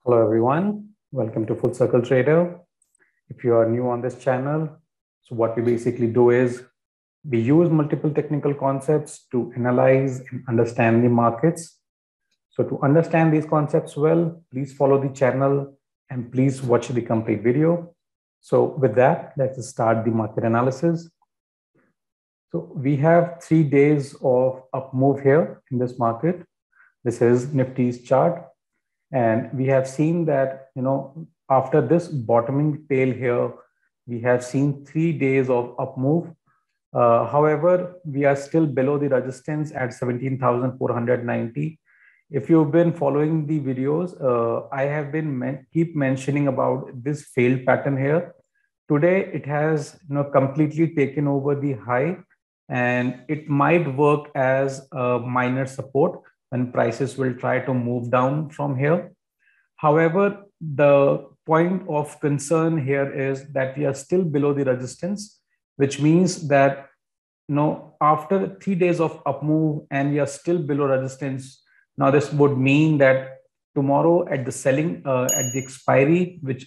Hello everyone, welcome to Full Circle Trader. If you are new on this channel, so what we basically do is we use multiple technical concepts to analyze and understand the markets. So to understand these concepts well, please follow the channel and please watch the complete video. So with that, let's start the market analysis. So we have 3 days of up move here in this market. This is Nifty's chart. And we have seen that, after this bottoming tail here, we have seen 3 days of up move. However, we are still below the resistance at 17,490. If you've been following the videos, I have been keep mentioning about this failed pattern here. Today, it has completely taken over the high, and it might work as a minor support when prices will try to move down from here. However, the point of concern here is that we are still below the resistance, which means that after 3 days of up move and we are still below resistance. Now this would mean that tomorrow at the selling at the expiry, which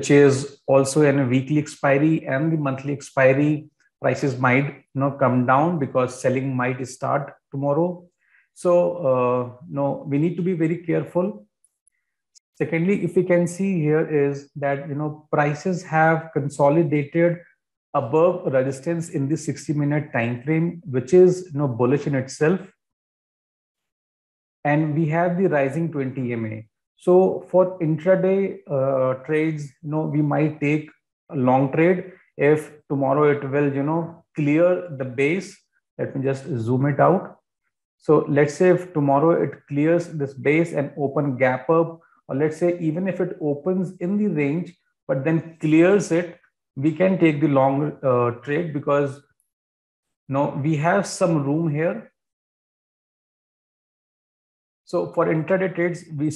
is also a weekly expiry and the monthly expiry, prices might come down because selling might start tomorrow. So we need to be very careful. Secondly, if we can see here is that prices have consolidated above resistance in the 60-minute time frame, which is bullish in itself. And we have the rising 20 EMA. So for intraday trades, we might take a long trade if tomorrow it will clear the base. Let me just zoom it out. So let's say if tomorrow it clears this base and open gap up, or let's say even if it opens in the range, but then clears it, we can take the long trade because we have some room here. So for intraday trades, we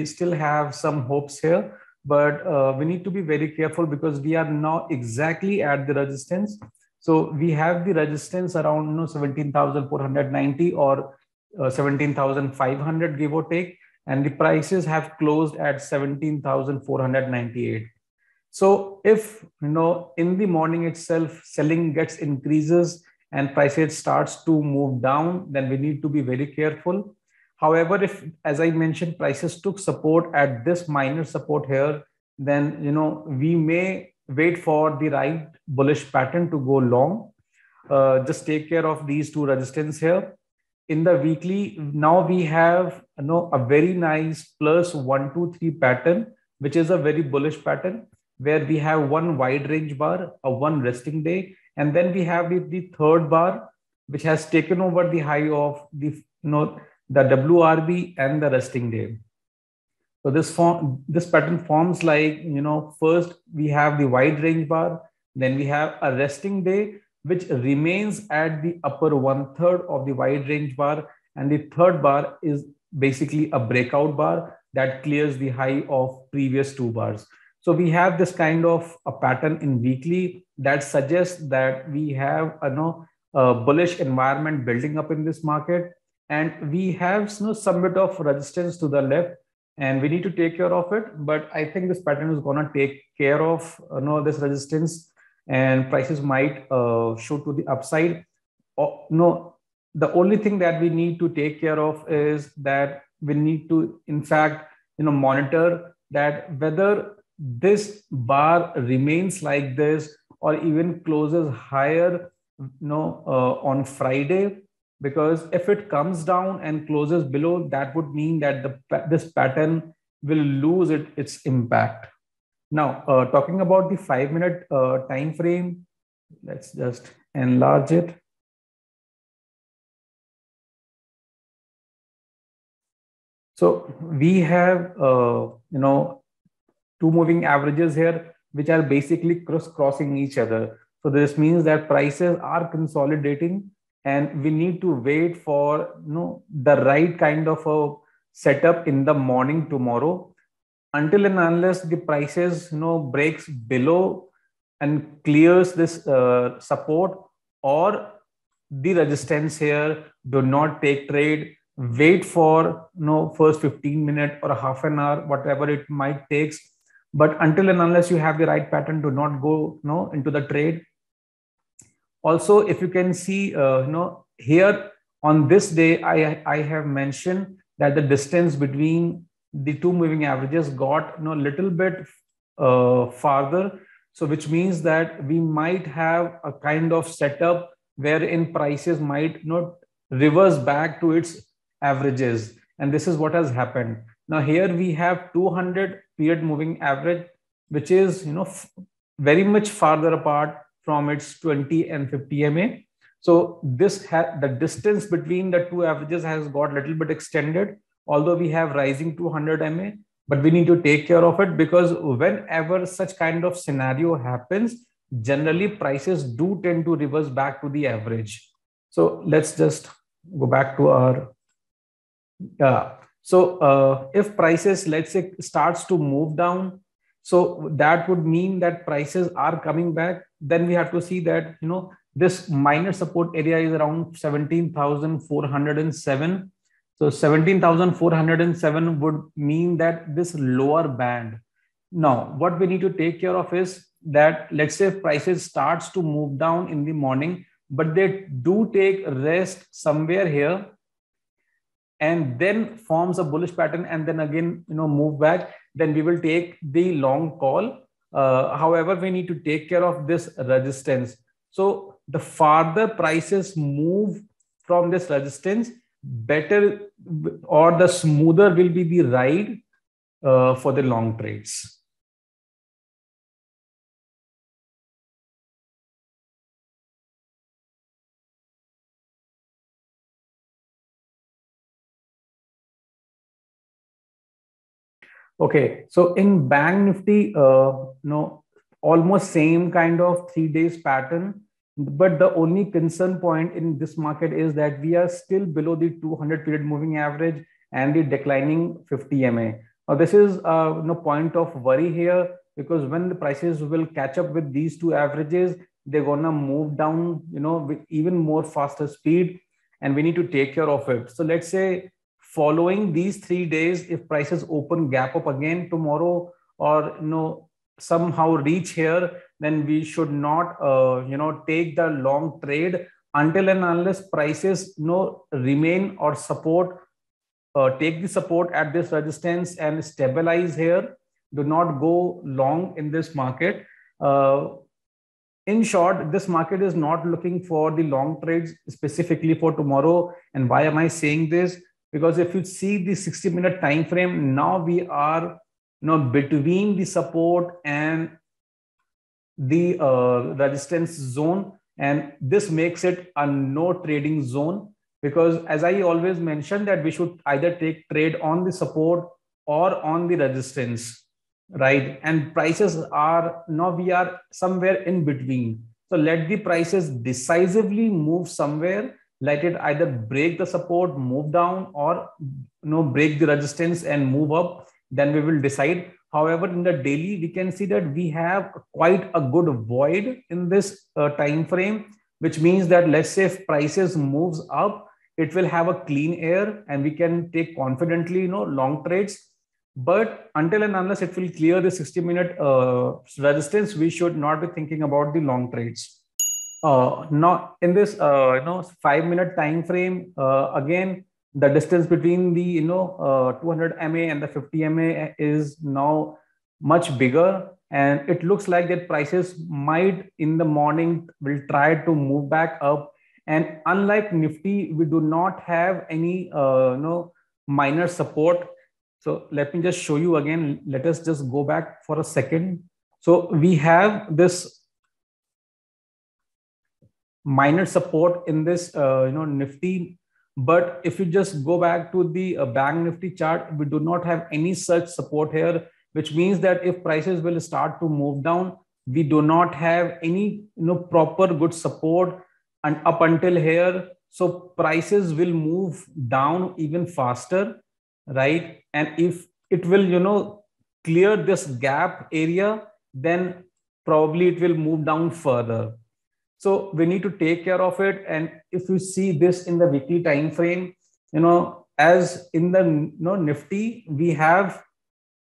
still have some hopes here, but we need to be very careful because we are now exactly at the resistance. So we have the resistance around 17,490 or 17,500, give or take, and the prices have closed at 17,498. So if in the morning itself selling gets increases and prices starts to move down, then we need to be very careful. However, if, as I mentioned, prices took support at this minor support here, then we may wait for the right bullish pattern to go long. Just take care of these two resistance here. In the weekly, now we have a very nice plus 1, 2, 3 pattern, which is a very bullish pattern where we have one wide range bar, a one resting day, and then we have the third bar, which has taken over the high of the WRB and the resting day. So this pattern forms like, first we have the wide range bar, then we have a resting day, which remains at the upper 1/3 of the wide range bar. And the third bar is basically a breakout bar that clears the high of previous 2 bars. So we have this kind of a pattern in weekly that suggests that we have a bullish environment building up in this market. And we have some bit of resistance to the left, and we need to take care of it. But I think this pattern is going to take care of this resistance, and prices might shoot to the upside. The only thing that we need to take care of is that we need to, in fact, monitor that whether this bar remains like this or even closes higher on Friday. Because if it comes down and closes below, that would mean that this pattern will lose its impact. Now, talking about the 5-minute time frame, let's just enlarge it. So we have, 2 moving averages here, which are basically crossing each other. So this means that prices are consolidating, and we need to wait for the right kind of a setup in the morning tomorrow. Until and unless the prices breaks below and clears this support or the resistance here, do not take trade. wait for first 15 minutes or a half an hour, whatever it might takes. But until and unless you have the right pattern, do not go into the trade. Also, if you can see here on this day, I have mentioned that the distance between the two moving averages got little bit farther. So which means that we might have a kind of setup wherein prices might not reverse back to its averages. And this is what has happened. Now here we have 200 period moving average, which is very much farther apart from its 20 and 50 MA. So the distance between the two averages has got a little bit extended, although we have rising 200 MA, but we need to take care of it, because whenever such kind of scenario happens, generally prices do tend to reverse back to the average. So let's just go back to our if prices, let's say, starts to move down, so that would mean that prices are coming back. Then we have to see that this minor support area is around 17,407. So 17,407 would mean that this lower band. Now, what we need to take care of is that, let's say, if prices starts to move down in the morning, but they do take rest somewhere here, and then forms a bullish pattern, and then again move back, then we will take the long call. However, we need to take care of this resistance. So the farther prices move from this resistance, better or the smoother will be the ride for the long trades. Okay, so in Bank Nifty, almost same kind of 3 days pattern, but the only concern point in this market is that we are still below the 200 period moving average and the declining 50 MA. Now this is no point of worry here, because when the prices will catch up with these two averages, they're gonna move down with even more faster speed, and we need to take care of it. So let's say, following these 3 days, if prices open gap up again tomorrow, or somehow reach here, then we should not take the long trade until and unless prices remain or support, take the support at this resistance and stabilize here. Do not go long in this market. In short, this market is not looking for the long trades specifically for tomorrow. And why am I saying this? Because if you see the 60-minute time frame, now we are between the support and the resistance zone, and this makes it a no trading zone, because as I always mentioned, that we should either take trade on the support or on the resistance, right? And prices are now, we are somewhere in between. So let the prices decisively move somewhere. Let it either break the support, move down, or break the resistance and move up. Then we will decide. However, in the daily, we can see that we have quite a good void in this time frame, which means that, let's say, if prices moves up, it will have a clean air and we can take confidently long trades. But until and unless it will clear the 60-minute resistance, we should not be thinking about the long trades. Now in this 5-minute time frame, again, the distance between the 200 MA and the 50 MA is now much bigger, and it looks like that prices might in the morning will try to move back up. And unlike Nifty, we do not have any minor support. So let me just show you again. Let us just go back for a second. So we have this minor support in this Nifty, but if you just go back to the Bank Nifty chart, we do not have any such support here, which means that if prices will start to move down, we do not have any proper good support and up until here. So prices will move down even faster, right? And if it will clear this gap area, then probably it will move down further. So we need to take care of it. And if you see this in the weekly time frame, as in the Nifty, we have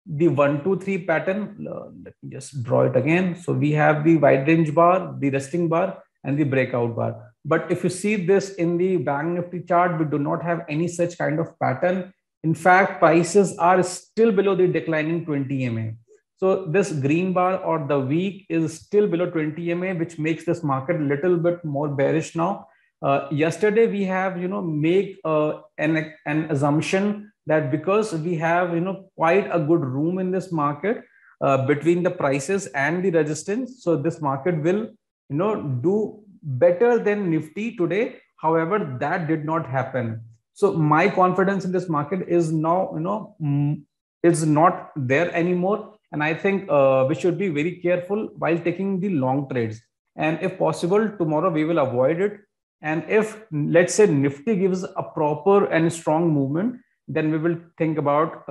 the 1, 2, 3 pattern. Let me just draw it again. So we have the wide range bar, the resting bar, and the breakout bar. But if you see this in the Bank Nifty chart, we do not have any such kind of pattern. In fact, prices are still below the declining 20 MA. So this green bar or the week is still below 20 MA, which makes this market a little bit more bearish now. Yesterday we have make an assumption that because we have quite a good room in this market between the prices and the resistance, so this market will do better than Nifty today. However, that did not happen. So my confidence in this market is now is not there anymore, and I think we should be very careful while taking the long trades. And if possible, tomorrow we will avoid it. And if, let's say, Nifty gives a proper and strong movement, then we will think about,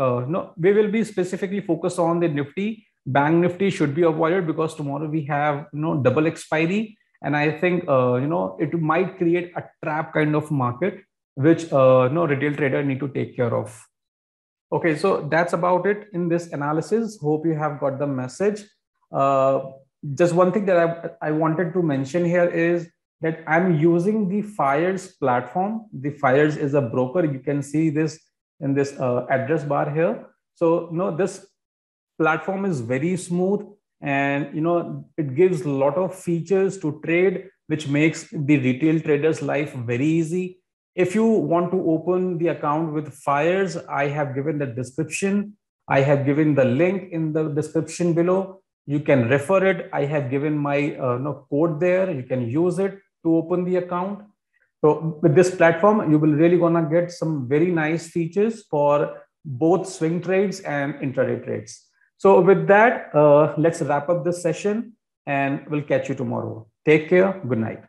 we will be specifically focused on the Nifty. Bank Nifty should be avoided because tomorrow we have, double expiry. And I think, it might create a trap kind of market, which, retail trader need to take care of. Okay, so that's about it in this analysis. Hope you have got the message. Just one thing that I wanted to mention here is that I'm using the Fires platform. The Fires is a broker. You can see this in this address bar here. So, this platform is very smooth, and it gives a lot of features to trade, which makes the retail traders' life very easy. If you want to open the account with Fires, I have given the description. I have given the link in the description below. You can refer it. I have given my code there. You can use it to open the account. So with this platform, you will really gonna get some very nice features for both swing trades and intraday trades. So with that, let's wrap up this session, and we'll catch you tomorrow. Take care. Good night.